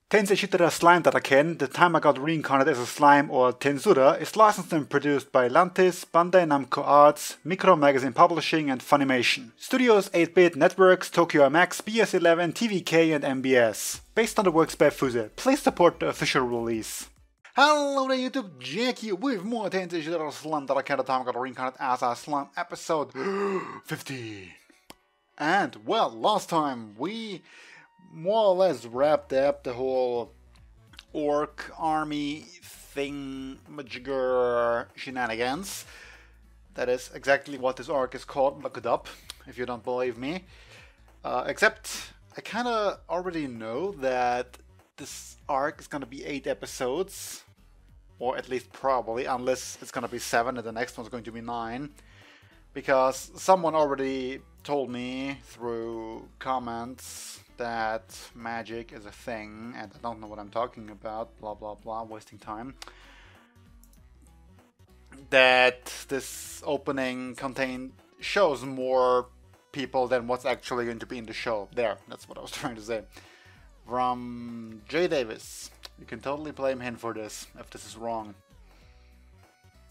Tensei shitara slime Datta the time I got reincarnated as a slime or Tensura, is licensed and produced by Lantis, Bandai Namco Arts, Micro Magazine Publishing and Funimation. Studios 8-Bit Networks, Tokyo MX, BS11, TVK and MBS. Based on the works by Fuse. Please support the official release. Hello there YouTube, Jackie with more Tensei shitara slime Datta the time I got reincarnated as a slime episode 50. And well, last time we more or less wrapped up the whole orc army thing majigger shenanigans. That is exactly what this arc is called. Look it up if you don't believe me. Except I kinda already know that this arc is gonna be 8 episodes, or at least probably, unless it's gonna be 7 and the next one's going to be 9. Because someone already told me through comments that magic is a thing and I don't know what I'm talking about, blah blah blah, wasting time. That this opening shows more people than what's actually going to be in the show. There, that's what I was trying to say. From J. Davis. You can totally blame him for this, if this is wrong.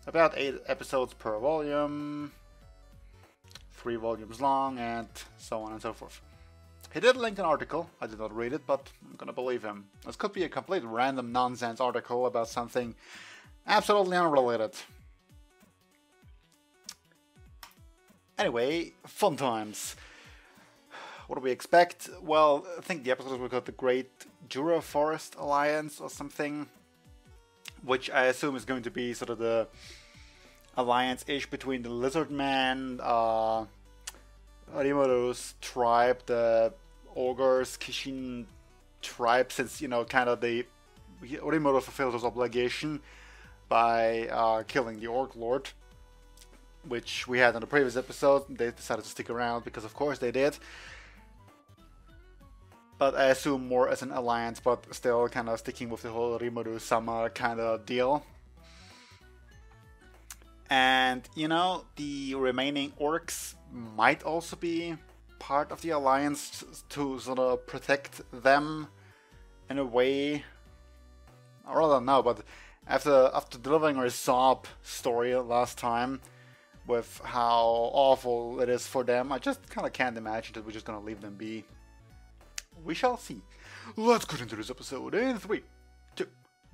About 8 episodes per volume. 3 volumes long, and so on and so forth. He did link an article. I did not read it, but I'm gonna believe him. This could be a complete random nonsense article about something absolutely unrelated. Anyway, fun times. What do we expect? Well, I think the episode was called the Great Jura Forest Alliance or something, which I assume is going to be sort of the alliance-ish between the Lizard Man, Orimoto's tribe, the Ogres, Kishin tribe, since, you know, kind of Orimoto fulfilled his obligation by killing the Orc Lord, which we had in the previous episode. They decided to stick around because of course they did. But I assume more as an alliance, but still kind of sticking with the whole Rimuru-sama kind of deal. And, you know, the remaining orcs might also be part of the alliance to sort of protect them in a way. I don't know, but after delivering our sob story last time with how awful it is for them, I just kind of can't imagine that we're just gonna leave them be. We shall see. Let's get into this episode in 3, 2,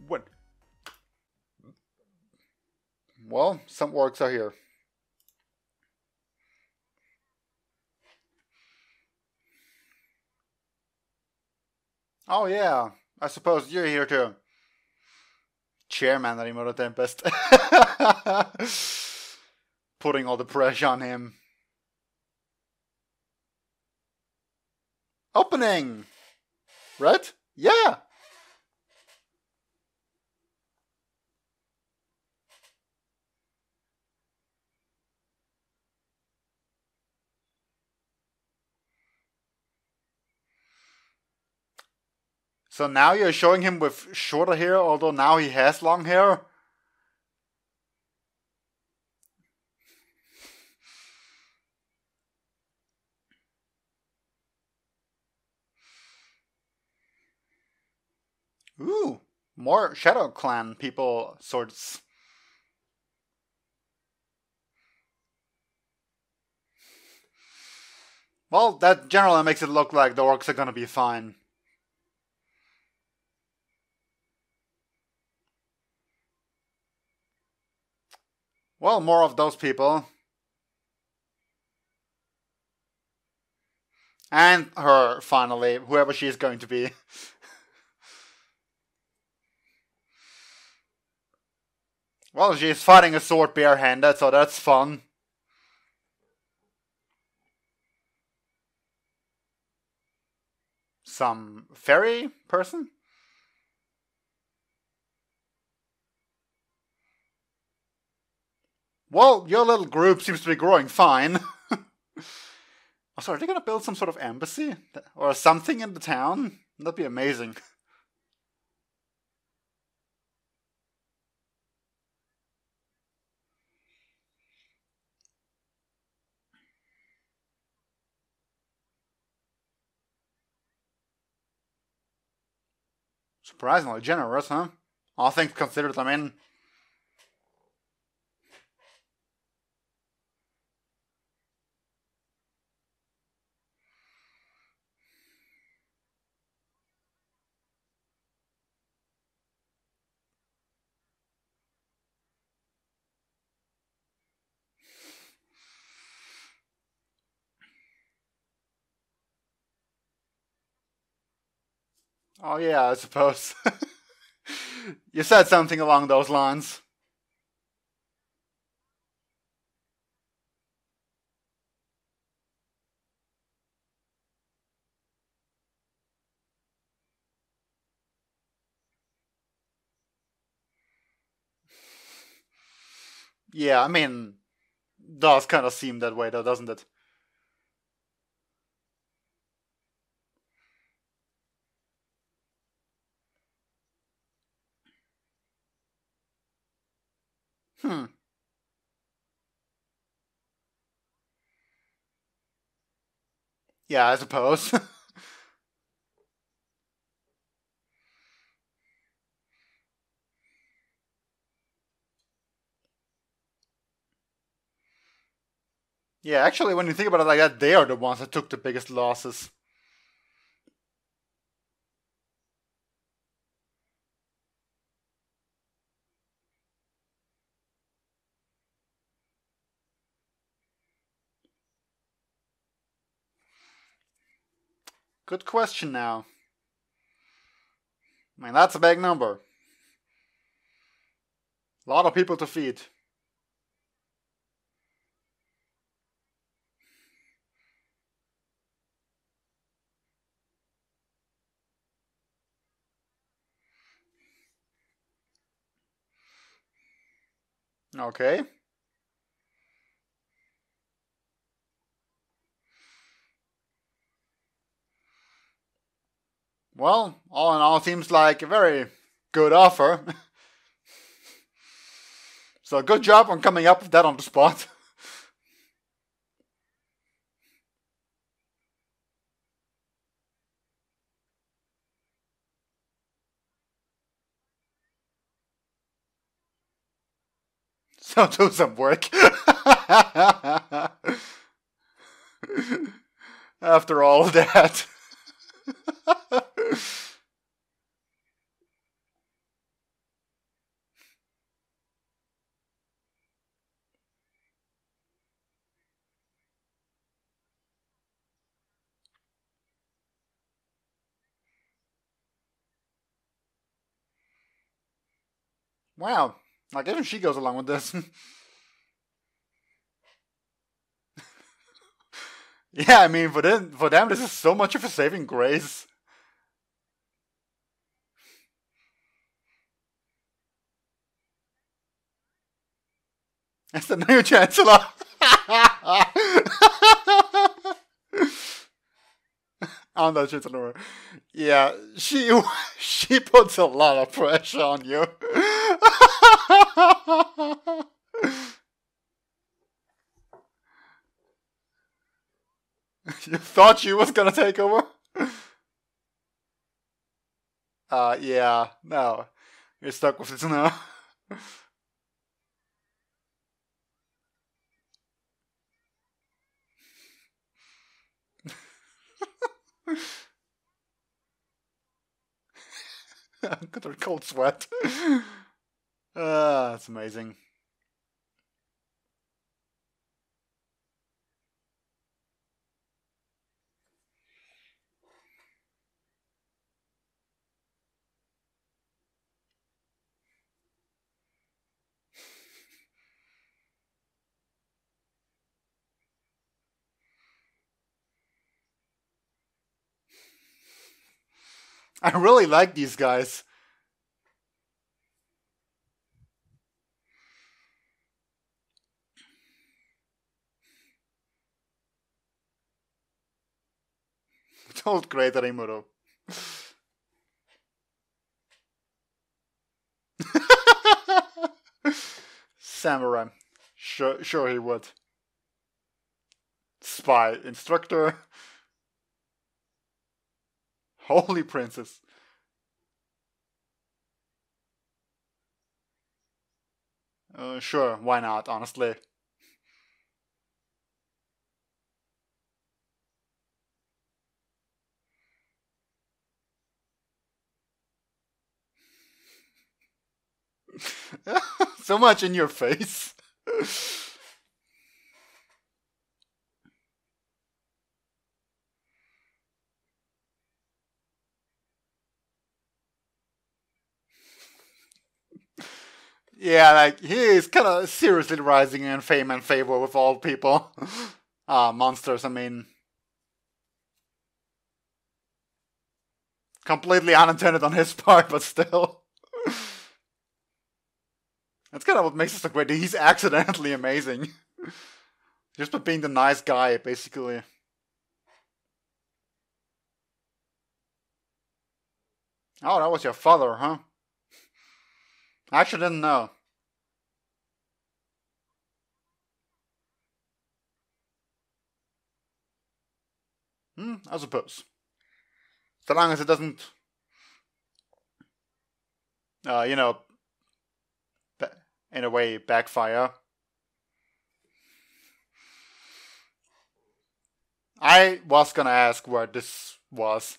1. Well, some orcs are here. Oh yeah, I suppose you're here too. Chairman Rimoto Tempest. Putting all the pressure on him. Opening! Right? Yeah! So now you're showing him with shorter hair, although now he has long hair? Ooh, more Shadow Clan people sorts. Well, that generally makes it look like the orcs are gonna be fine. Well, more of those people. And her, finally, whoever she is going to be. Well, she's fighting a sword barehanded, so that's fun. Some fairy person? Well, your little group seems to be growing fine. Oh, sorry, are they gonna build some sort of embassy? Or something in the town? That'd be amazing. Surprisingly generous, huh? All things considered, I mean. Oh yeah, I suppose. You said something along those lines. Yeah, I mean, does kind of seem that way though, doesn't it? Hmm. Yeah, I suppose. Yeah, actually, when you think about it like that, they are the ones that took the biggest losses. Good question now. I mean, that's a big number. A lot of people to feed. Okay. Well, all in all, seems like a very good offer. So good job on coming up with that on the spot. So do some work. After all that. Wow. Like, even she goes along with this. Yeah, I mean, for them, this is so much of a saving grace. It's the new chancellor. I'm the chancellor. Yeah, she puts a lot of pressure on you. You thought she was gonna take over? Yeah, no. You're stuck with it now. Got a cold sweat. That's amazing. I really like these guys. Told great Rimuro. Samurai. Sure he would. Spy. Instructor. Holy princess. Sure, why not, honestly. So much in your face. Yeah, like, he is kind of seriously rising in fame and favor with all people. Monsters, I mean. Completely unintended on his part, but still. That's kind of what makes it so great. He's accidentally amazing. Just by being the nice guy, basically. Oh, that was your father, huh? I actually didn't know. I suppose. So long as it doesn't, you know, in a way, backfire. I was gonna ask where this was.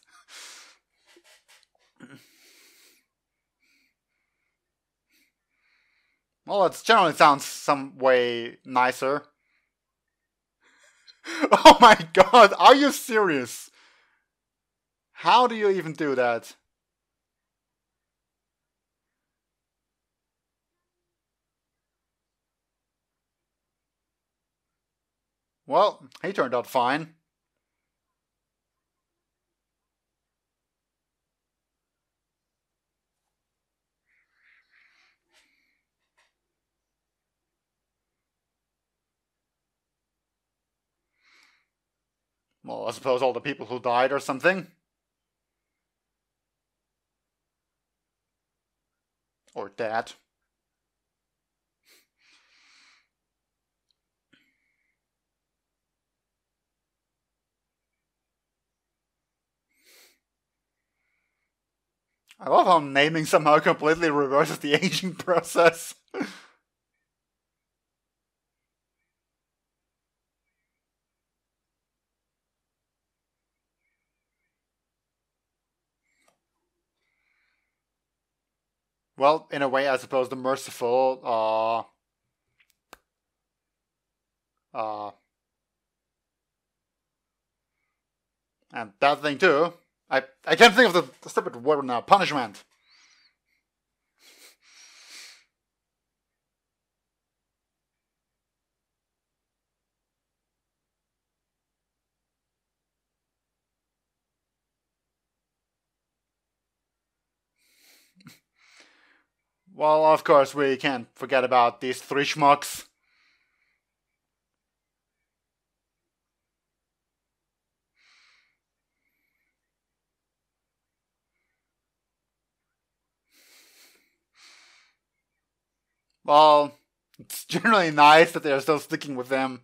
Well, it generally sounds some way nicer. Oh my god, are you serious? How do you even do that? Well, he turned out fine. Well, I suppose all the people who died or something. Or dead. I love how naming somehow completely reverses the aging process. Well, in a way, I suppose the merciful, uh, and that thing too. I can't think of the stupid word now. Punishment. Well, of course, we can't forget about these three schmucks. Well, it's generally nice that they're still sticking with them.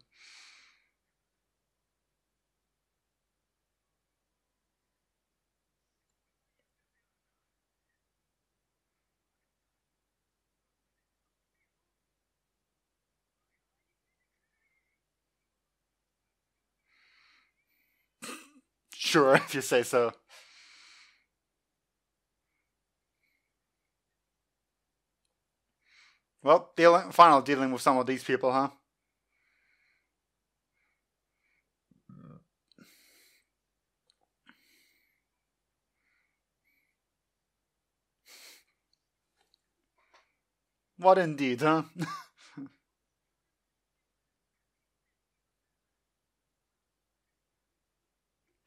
Sure, if you say so. Well, final dealing with some of these people, huh? What indeed, huh?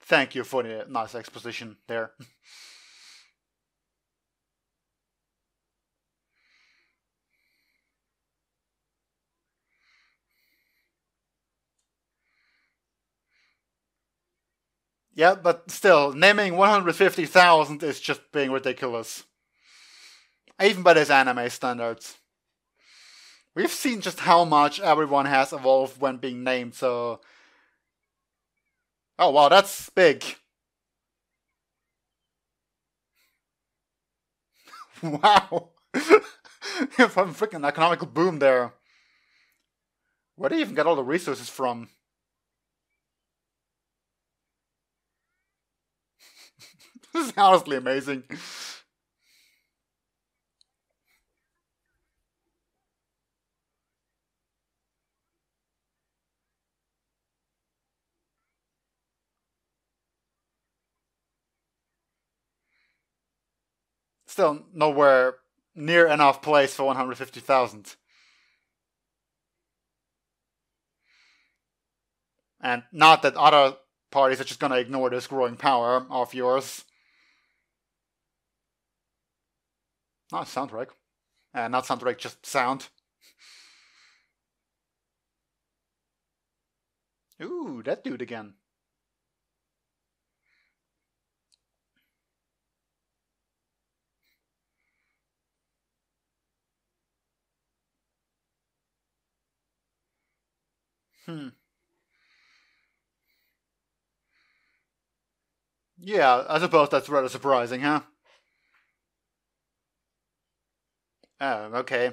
Thank you for the nice exposition there. Yeah, but still, naming 150,000 is just being ridiculous. Even by these anime standards. We've seen just how much everyone has evolved when being named, so... Oh wow, that's big. Wow. If I'm freaking economical boom there. Where do you even get all the resources from? This is honestly amazing. Still nowhere near enough place for 150,000. And not that other parties are just gonna ignore this growing power of yours. Not soundtrack. Not soundtrack, just sound. Ooh, that dude again. Yeah, I suppose that's rather surprising, huh? Oh, okay.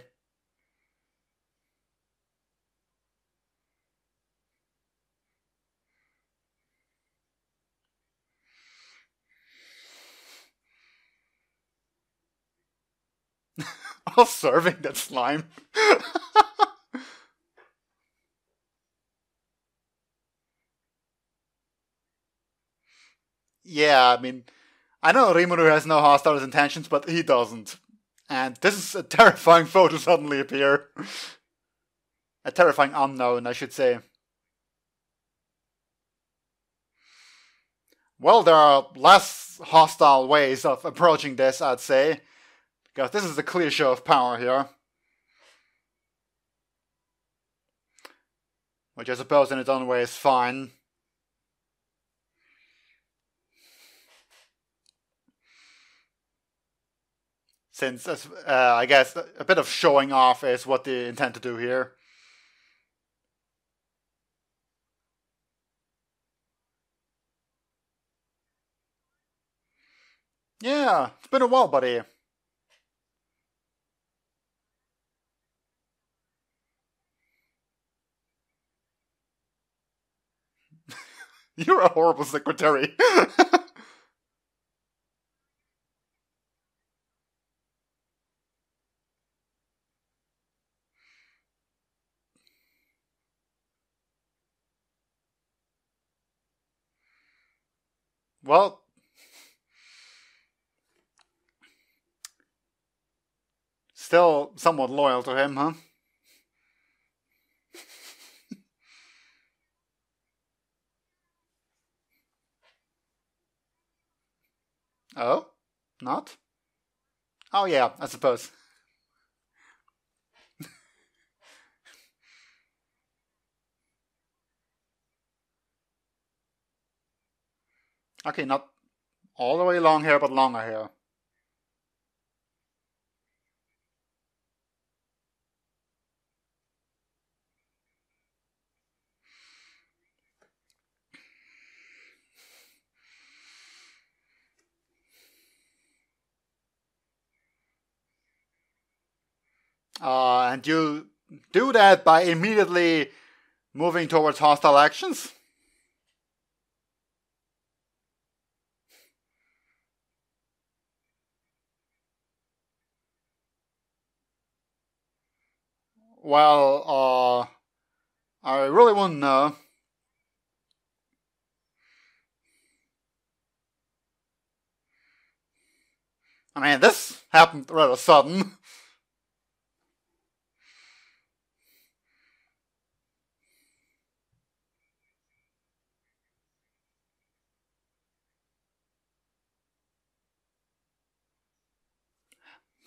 All serving that slime. Yeah, I mean, I know Rimuru has no hostile intentions, but he doesn't. And this is a terrifying foe to suddenly appear. A terrifying unknown, I should say. Well, there are less hostile ways of approaching this, I'd say. Because this is a clear show of power here. Which I suppose in its own way is fine. Since, I guess, a bit of showing off is what they intend to do here. Yeah, it's been a while, buddy. You're a horrible secretary. Well, still somewhat loyal to him, huh? Oh? Not? Oh yeah, I suppose. Okay, not all the way long hair, but longer hair. And you do that by immediately moving towards hostile actions? Well, I really wouldn't know. I mean, this happened rather sudden.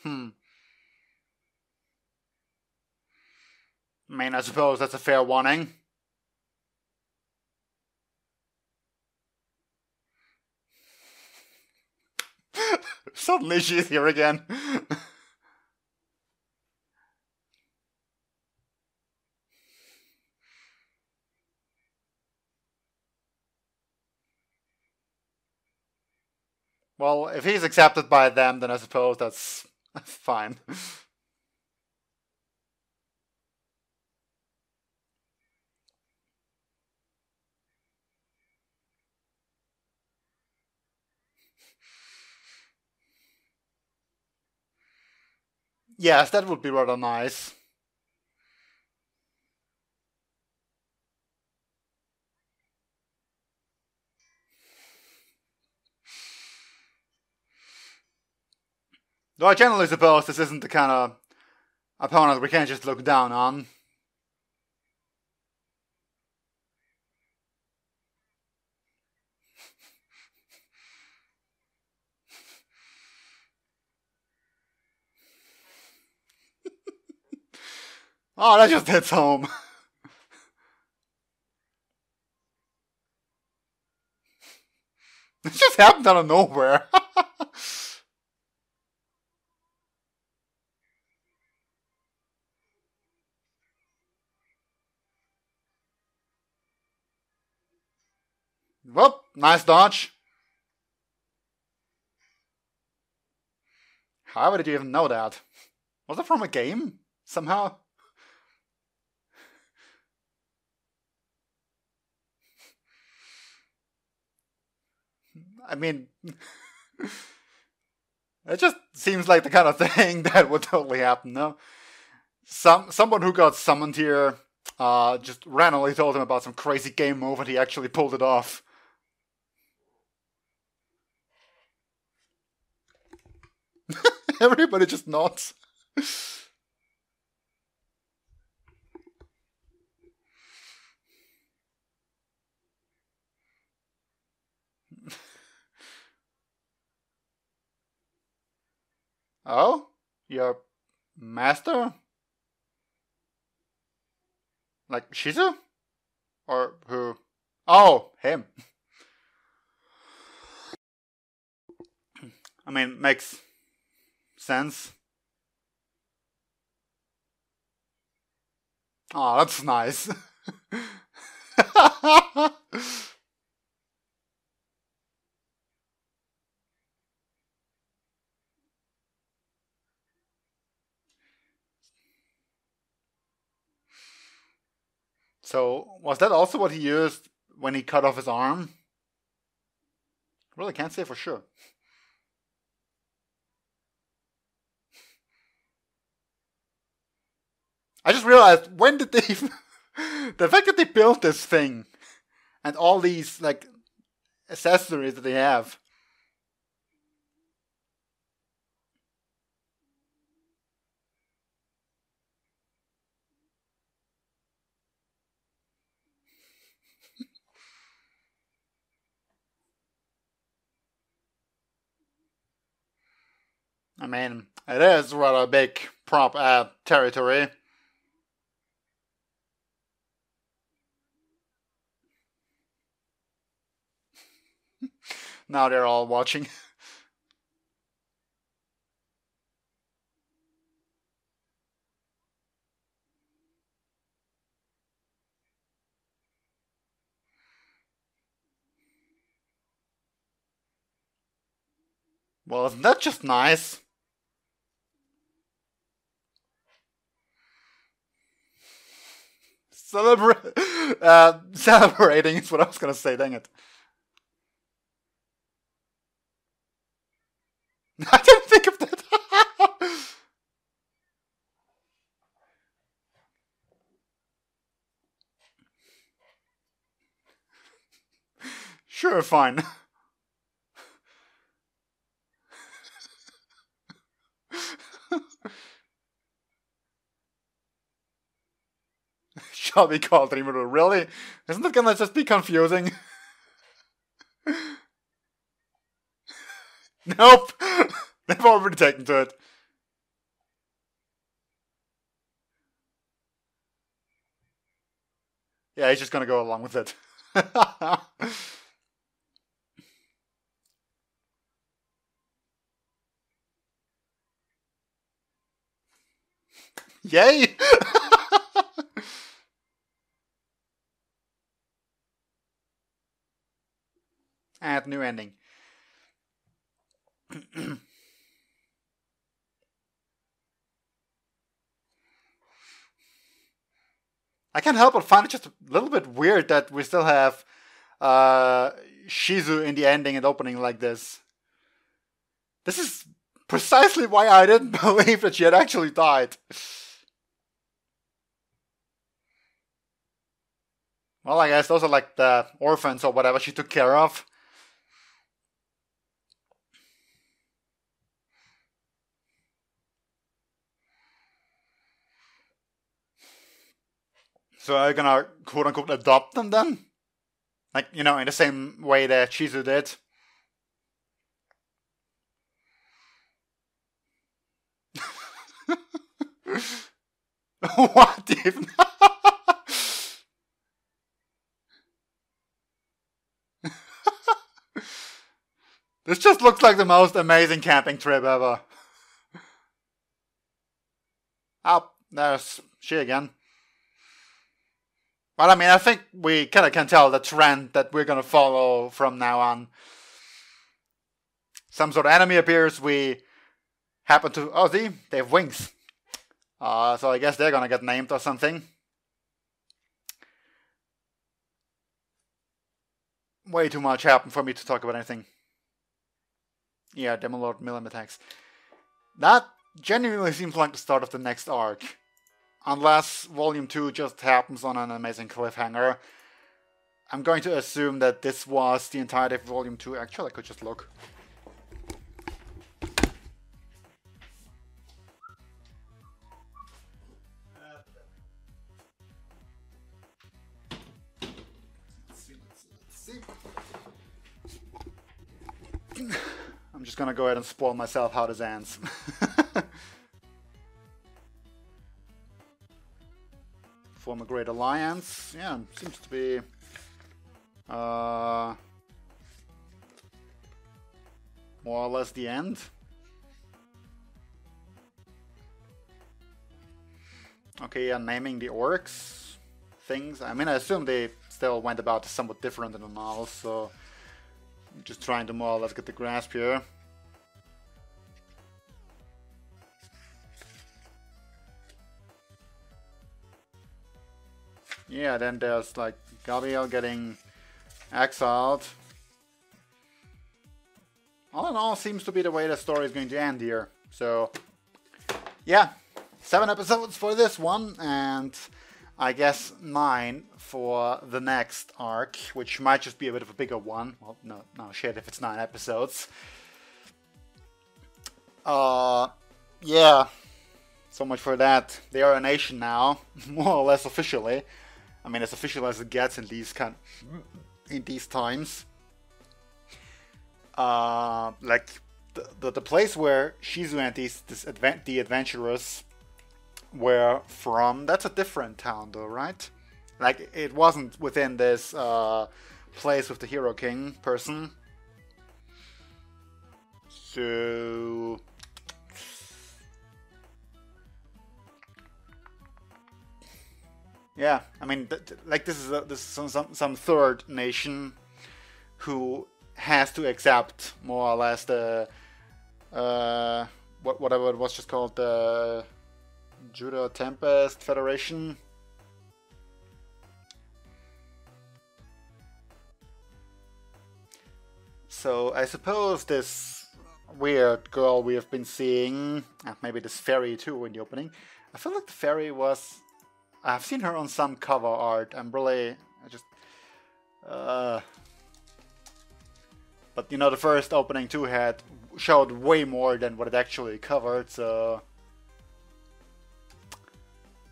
I mean, I suppose that's a fair warning. Suddenly she's here again. Well, if he's accepted by them, then I suppose that's fine. Yes, that would be rather nice. Though I generally suppose this isn't the kind of opponent we can't just look down on. Oh, that just hits home. It just happened out of nowhere. Well, nice dodge. However did you even know that? Was it from a game? Somehow? I mean, it just seems like the kind of thing that would totally happen, no? Someone who got summoned here just randomly told him about some crazy game move and he actually pulled it off. Everybody just nods. Oh? Your master? Like Shizu? Or who? Oh, him. I mean, makes sense. Oh, that's nice. So, was that also what he used when he cut off his arm? Really can't say for sure. I just realized, when did they the fact that they built this thing and all these like accessories that they have. I mean, it is rather big prop territory. Now they're all watching. Well, isn't that just nice? Celebrating is what I was gonna say, dang it. I didn't think of that. Sure, fine. Shall we call Rimuru? Really? Isn't it gonna just be confusing? Nope. They've already taken to it. Yeah, he's just gonna go along with it. Yay! And new ending. I can't help but find it just a little bit weird that we still have Shizu in the ending and opening like this. This is precisely why I didn't believe that she had actually died. Well, I guess those are like the orphans or whatever she took care of. So are you gonna quote-unquote adopt them then? Like, you know, in the same way that Shizu did. What even? This just looks like the most amazing camping trip ever. Oh, there's she again. But I mean, I think we kind of can tell the trend that we're gonna follow from now on. Some sort of enemy appears, we happen to... Oh, see? They have wings. So I guess they're gonna get named or something. Way too much happened for me to talk about anything. Yeah, Demolord Millim attacks. That genuinely seems like the start of the next arc. Unless Volume 2 just happens on an amazing cliffhanger. I'm going to assume that this was the entirety of Volume 2. Actually, I could just look. Let's see. I'm just gonna go ahead and spoil myself how this ends. Form a great alliance. Yeah, seems to be more or less the end. Okay, yeah, naming the orcs things. I mean, I assume they still went about somewhat different than the novels, so I'm just trying to more or less get the grasp here. Yeah, then there's like Gabriel getting exiled. All in all, seems to be the way the story is going to end here. So, yeah, 7 episodes for this one, and I guess 9 for the next arc, which might just be a bit of a bigger one. Well, no shit if it's 9 episodes. Yeah, so much for that. They are a nation now, more or less officially. I mean, as official as it gets in these times. Like the place where Shizu and the adventurers were from, that's a different town though, right? Like, it wasn't within this place with the Hero King person. So... yeah, I mean, like this is some third nation who has to accept more or less the whatever it was just called, the Jura Tempest Federation. So I suppose this weird girl we have been seeing, and maybe this fairy too in the opening. I feel like the fairy was... I've seen her on some cover art. But you know, the first opening too showed way more than what it actually covered, so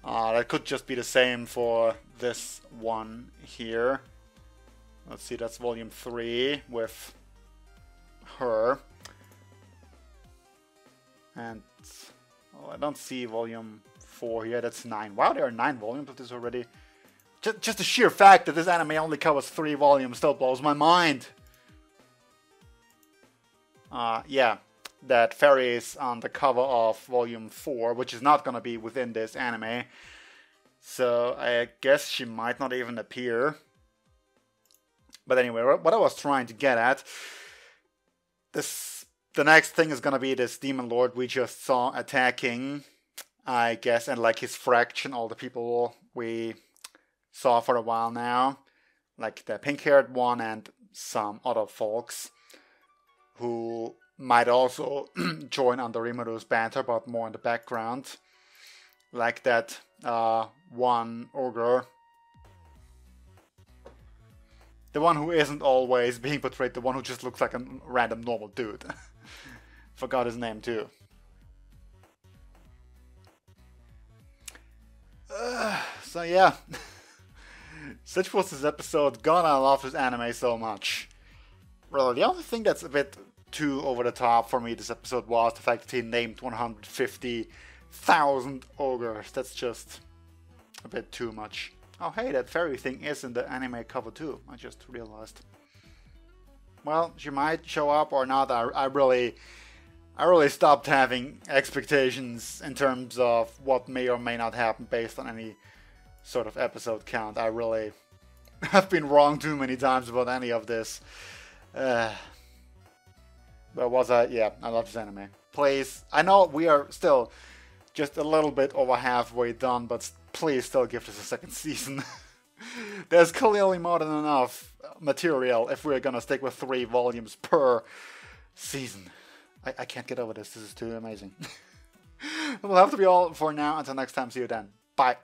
that could just be the same for this one here. Let's see, that's volume 3 with her. And I don't see volume 4 here, that's 9. Wow, there are 9 volumes of this already. Just the sheer fact that this anime only covers 3 volumes still blows my mind. Yeah, that fairy is on the cover of volume 4, which is not gonna be within this anime. So I guess she might not even appear. But anyway, what I was trying to get at, the next thing is gonna be this demon lord we just saw attacking, I guess, and like his fraction, all the people we saw for a while now, like the pink-haired one and some other folks who might also join under Rimaru's banter, but more in the background. Like that one ogre. The one who isn't always being portrayed, the one who just looks like a random normal dude. Forgot his name too. So yeah. Such was this episode. God, I love this anime so much. Really, the only thing that's a bit too over the top for me this episode was the fact that he named 150,000 ogres. That's just a bit too much. Oh hey, that fairy thing is in the anime cover too, I just realized. Well, she might show up or not. I really stopped having expectations in terms of what may or may not happen based on any sort of episode count. I really have been wrong too many times about any of this. But was I? Yeah, I love this anime. Please, I know we are still just a little bit over halfway done, but please still give this a second season. There's clearly more than enough material if we're gonna stick with 3 volumes per season. I can't get over this. This is too amazing. It will have to be all for now. Until next time, see you then. Bye.